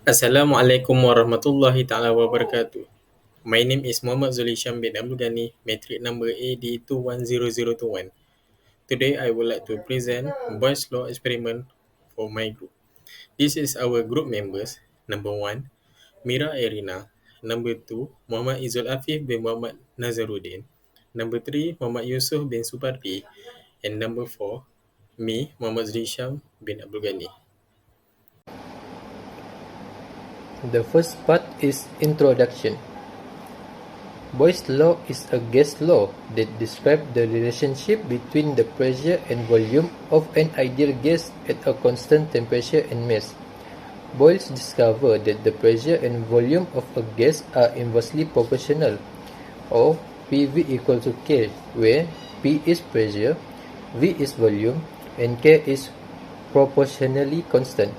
Assalamualaikum warahmatullahi taala wabarakatuh. My name is Muhammad ZULHISYAM bin Abdul GHANI, metric number AD210021. Today I would like to present Boy's Law experiment for my group. This is our group members. Number 1, MYRA EREENA. Number 2, Muhammad IZZUL AFIF bin Muhammad NAZARUDDIN. Number 3, Muhammad YUSUF bin SUPARDI. And number 4, me, Muhammad ZULHISYAM bin Abdul GHANI. The first part is introduction. Boyle's law is a gas law that describes the relationship between the pressure and volume of an ideal gas at a constant temperature and mass. Boyle discovered that the pressure and volume of a gas are inversely proportional, or PV equal to K, where P is pressure, V is volume, and K is proportionally constant.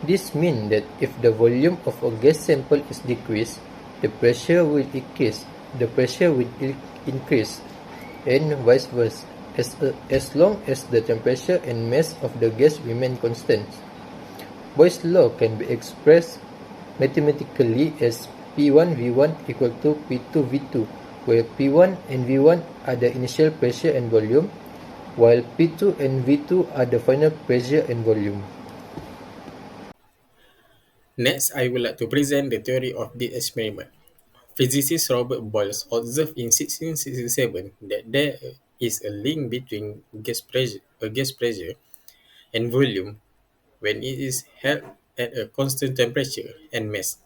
This means that if the volume of a gas sample is decreased, the pressure will increase, and vice versa, as long as the temperature and mass of the gas remain constant. Boyle's law can be expressed mathematically as P1V1 equal to P2V2, where P1 and V1 are the initial pressure and volume, while P2 and V2 are the final pressure and volume. Next, I would like to present the theory of this experiment. Physicist Robert Boyle observed in 1667 that there is a link between gas pressure and volume when it is held at a constant temperature and mass.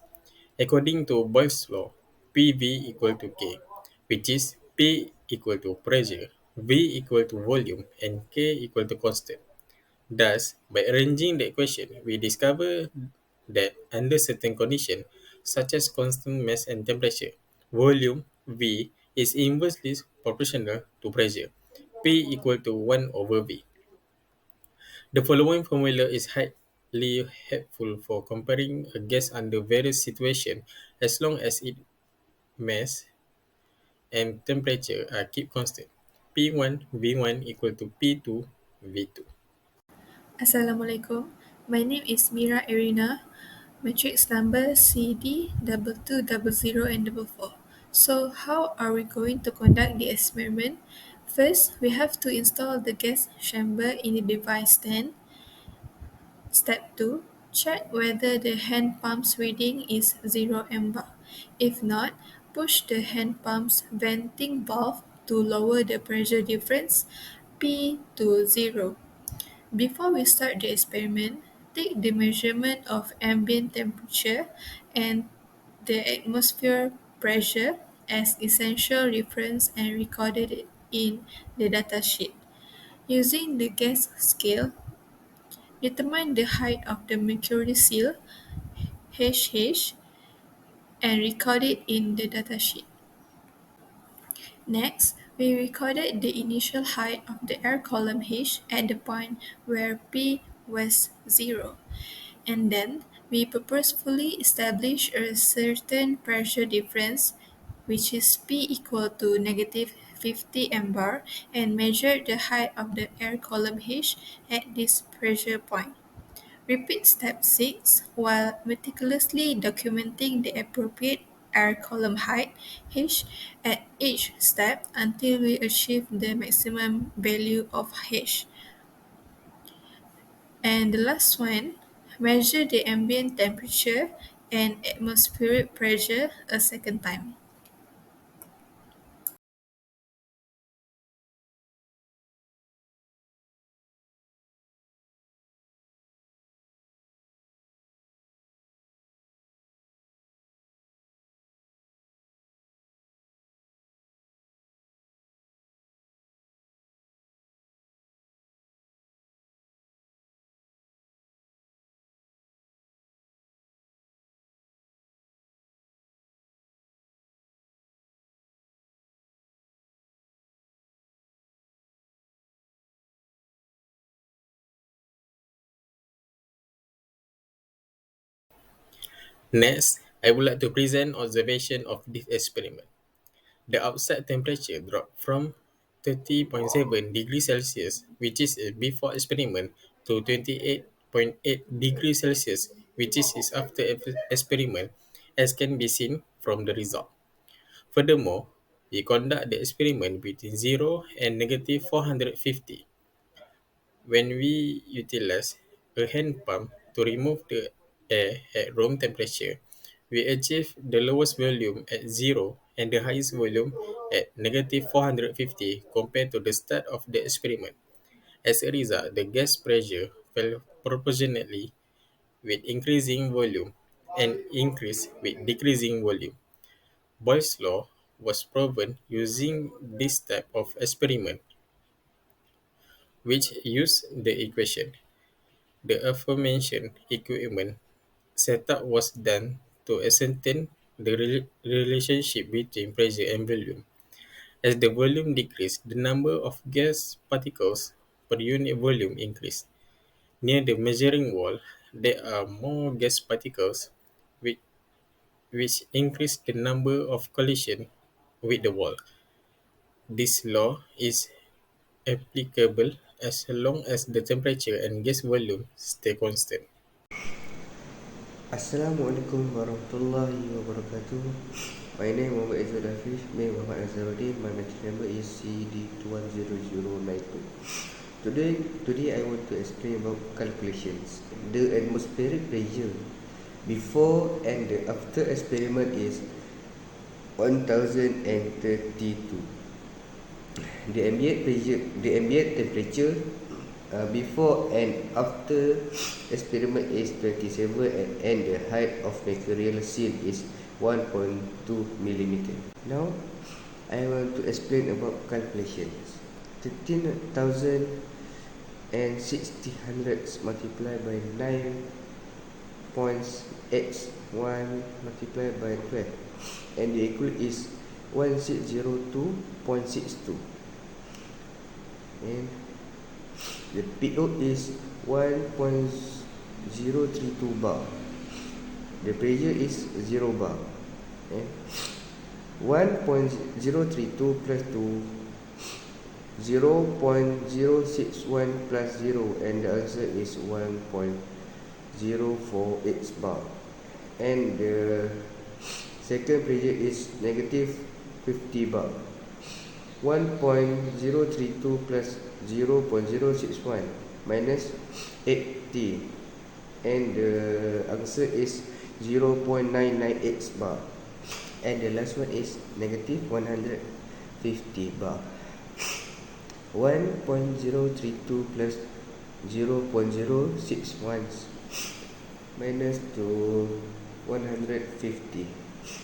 According to Boyle's law, PV equal to K, which is P equal to pressure, V equal to volume, and K equal to constant. Thus, by arranging the equation, we discover that under certain conditions, such as constant mass and temperature, volume V is inversely proportional to pressure, P equal to 1 over V. The following formula is highly helpful for comparing a gas under various situations as long as its mass and temperature are kept constant. P1 V1 equal to P2 V2. Assalamualaikum. My name is MYRA EREENA, matrix number CD 2200 and 44. So how are we going to conduct the experiment? First, we have to install the gas chamber in the device. Then, step 2, check whether the hand pump's reading is 0 MBAR. If not, push the hand pump's venting valve to lower the pressure difference P to 0. Before we start the experiment, take the measurement of ambient temperature and the atmosphere pressure as essential reference and recorded it in the datasheet. Using the gas scale, determine the height of the mercury seal HH and record it in the datasheet. Next, we recorded the initial height of the air column H at the point where P was 0. And then we purposefully establish a certain pressure difference, which is P equal to negative 50 MBAR, and measure the height of the air column H at this pressure point. Repeat step 6 while meticulously documenting the appropriate air column height H at each step until we achieve the maximum value of H. And the last one, measure the ambient temperature and atmospheric pressure a second time. Next, I would like to present observation of this experiment. The outside temperature dropped from 30.7 degrees Celsius, which is a before experiment, to 28.8 degrees Celsius, which is after experiment, as can be seen from the result. Furthermore, we conduct the experiment between 0 and negative 450. When we utilize a hand pump to remove the air at room temperature, we achieve the lowest volume at 0 and the highest volume at negative 450 compared to the start of the experiment. As a result, the gas pressure fell proportionately with increasing volume and increased with decreasing volume. Boyle's law was proven using this type of experiment, which used the equation. The aforementioned equipment setup was done to ascertain the relationship between pressure and volume. As the volume decreased, the number of gas particles per unit volume increased. Near the measuring wall, there are more gas particles, which, which increase the number of collisions with the wall. This law is applicable as long as the temperature and gas volume stay constant. Assalamualaikum warahmatullahi wabarakatuh. My name is Muhammad AFIF, may Muhammad NAZARUDDIN. My metric number is CD210092. Today I want to explain about calculations. The atmospheric pressure before and the after experiment is 1032. The ambient temperature before and after experiment is 27, and the height of material seal is 1.2 millimeter. Now I want to explain about calculations. 13,060 multiplied by 9 points x1 multiplied by 12, and the equal is 1602.62, and the PO is 1.032 bar. The pressure is 0 bar. And 1.032 plus 2, 0.061 plus 0, and the answer is 1.048 bar. And the second pressure is negative 50 bar. 1.032 plus 0.061 minus 80, and the answer is 0.998 bar. And the last one is negative 150 bar. 1.032 plus 0.061 minus to 150,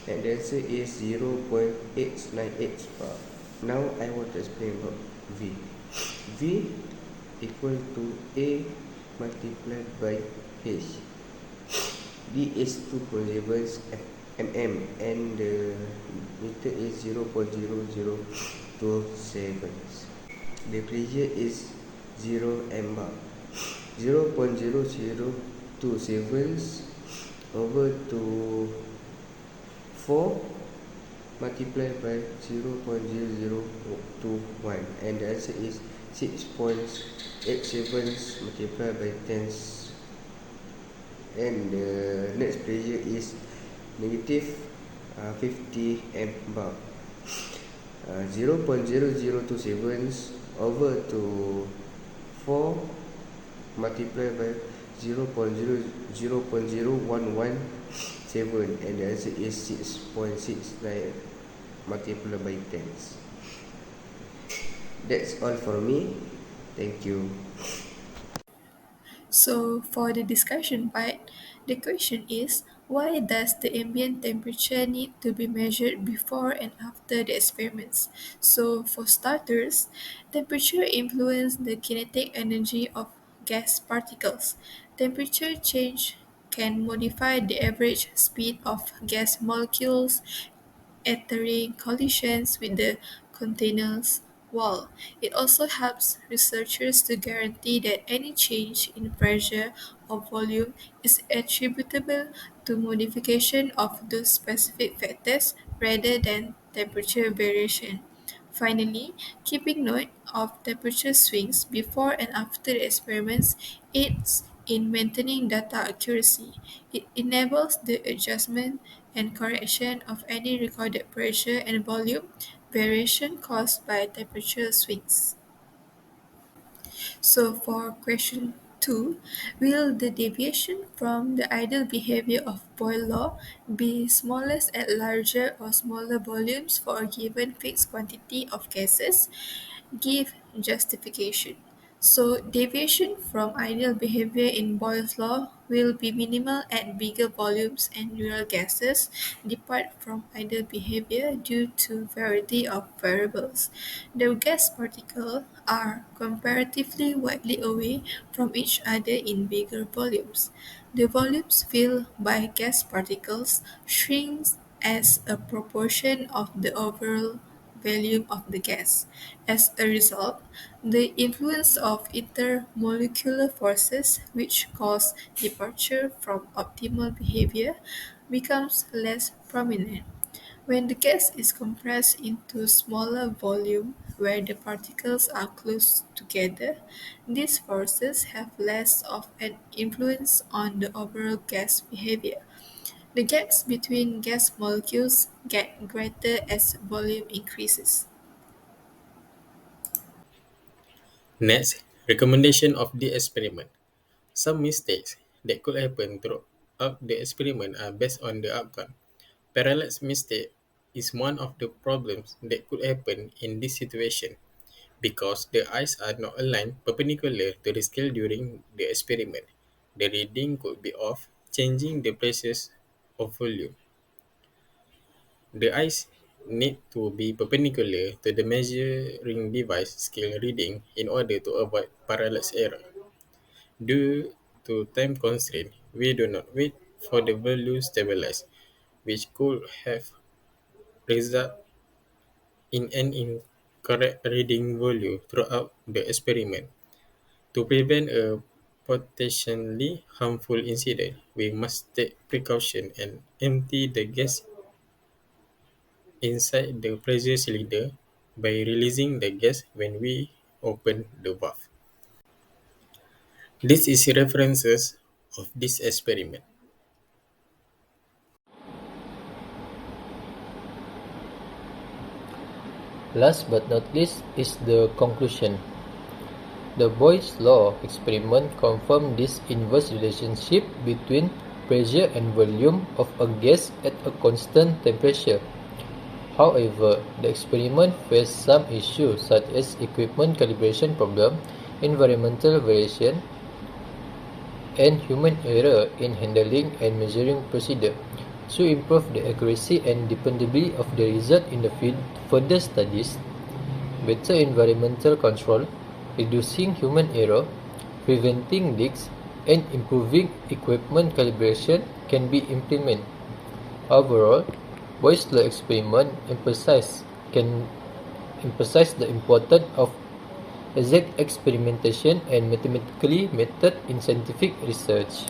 and the answer is 0.898 bar. Now I want to explain about V. V equal to A multiplied by H. D is 2.7 mm and the meter is 0.0027. The pressure is 0 m bar. 0.0027 over to 4 multiplied by 0.0021, and the answer is 6.87 multiplied by 10, and the next pressure is negative 50 m bar. 0.0027 over to 4 multiplied by 0.01117, and the answer is 6.69 multiplied by 10. That's all for me. Thank you. So, for the discussion part, the question is, why does the ambient temperature need to be measured before and after the experiments? So, for starters, temperature influences the kinetic energy of gas particles. Temperature change can modify the average speed of gas molecules entering collisions with the container's wall. It also helps researchers to guarantee that any change in pressure or volume is attributable to modification of those specific factors rather than temperature variation. Finally, keeping note of temperature swings before and after the experiments aids in maintaining data accuracy. It enables the adjustment and correction of any recorded pressure and volume variation caused by temperature swings. So for question 2, will the deviation from the ideal behavior of Boyle law be smallest at larger or smaller volumes for a given fixed quantity of gases? Give justification. So deviation from ideal behavior in Boyle's law will be minimal at bigger volumes and real gases depart from ideal behavior due to variety of variables. The gas particles are comparatively widely away from each other in bigger volumes. The volumes filled by gas particles shrinks as a proportion of the overall volume of the gas. As a result, the influence of intermolecular forces, which cause departure from optimal behavior, becomes less prominent. When the gas is compressed into smaller volume where the particles are close together, these forces have less of an influence on the overall gas behavior. The gaps between gas molecules get greater as volume increases. Next, recommendation of the experiment. Some mistakes that could happen throughout the experiment are based on the outcome. Parallax mistake is one of the problems that could happen in this situation because the eyes are not aligned perpendicular to the scale during the experiment. The reading could be off, changing the pressures of volume. The eyes need to be perpendicular to the measuring device scale reading in order to avoid parallax error. Due to time constraint, we do not wait for the value stabilize, which could have result in an incorrect reading value throughout the experiment. To prevent a potentially harmful incident, we must take precaution and empty the gas inside the pressure cylinder by releasing the gas when we open the valve. This is references of this experiment. Last but not least is the conclusion. The Boyle's law experiment confirmed this inverse relationship between pressure and volume of a gas at a constant temperature. However, the experiment faced some issues such as equipment calibration problem, environmental variation, and human error in handling and measuring procedure. To improve the accuracy and dependability of the result in the field, further studies, better environmental control, reducing human error, preventing leaks, and improving equipment calibration can be implemented. Overall, Boyle's law experiment can emphasize the importance of exact experimentation and mathematical method in scientific research.